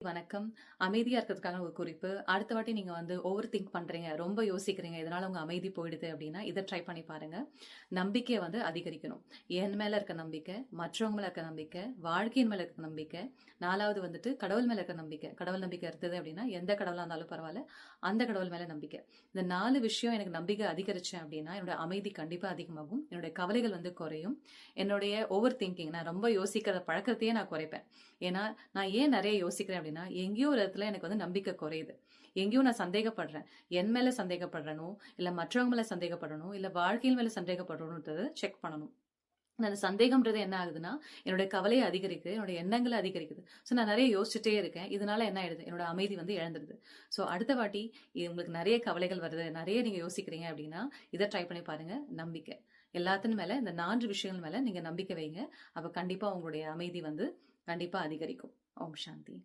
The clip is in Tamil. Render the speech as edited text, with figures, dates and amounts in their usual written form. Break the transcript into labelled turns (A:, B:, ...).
A: வணக்கம். அமைதியா இருக்கிறதுக்கான ஒரு குறிப்பு. அடுத்த வாட்டி நீங்க ஓவர் திங்க் பண்றீங்க, ரொம்ப யோசிக்கிறீங்க, இதனால உங்க அமைதி போயிடுது அப்படின்னா, இத ட்ரை பண்ணி பாருங்க. நம்பிக்கைய அதிகரிக்கணும். என் மேல இருக்க நம்பிக்கை, மற்றவங்க மேல இருக்க நம்பிக்கை, வாழ்க்கையின் மேல இருக்க நம்பிக்கை, 4வது கடவுள் மேல இருக்க நம்பிக்கை. கடவுள் நம்பிக்கை இருந்தது அப்படின்னா, எந்த கடவுளா இருந்தாலும் பரவால்ல, அந்த கடவுள் மேல நம்பிக்கை. இந்த 4 விஷயம் எனக்கு நம்பிக்கை அதிகரிச்சேன் அப்படின்னா, என்னோட அமைதி கண்டிப்பா அதிகமாகும். என்னுடைய கவலைகள் குறையும். என்னுடைய ஓவர் திங்கிங், நான் ரொம்ப யோசிக்கிற பழக்கத்தையே நான் குறைப்பேன். ஏன்னா, நான் ஏன் நெறைய யோசிக்கிறேன் அப்படின்னா, எங்கேயோ ஒரு இடத்துல எனக்கு நம்பிக்கை குறையுது. எங்கேயோ நான் சந்தேகப்படுறேன். என் மேல சந்தேகப்படுறேனோ, இல்ல மற்றவங்க மேல சந்தேகப்படுறனோ, இல்ல வாழ்க்கையின் மேல சந்தேகப்படுறோன்றத செக் பண்ணணும். அந்த சந்தேகம்ன்றது என்ன ஆகுதுன்னா, என்னுடைய கவலைய அதிகரிக்குது, என்னோட எண்ணங்கள அதிகரிக்குது. ஸோ நான் நெறைய யோசிச்சுட்டே இருக்கேன். இதனால என்ன ஆயிடுது? என்னோட அமைதி இழந்துருது. ஸோ அடுத்த வாட்டி உங்களுக்கு நெறைய கவலைகள் வருது, நெறைய நீங்க யோசிக்கிறீங்க அப்படின்னா, இத ட்ரை பண்ணி பாருங்க. நம்பிக்கை. எல்லாத்தின் மேல இந்த 4 விஷயங்கள் மேல நீங்க நம்பிக்கை வைங்க. அப்ப கண்டிப்பா உங்களுடைய அமைதி கண்டிப்பா அதிகரிக்கும். ஓம் சாந்தி.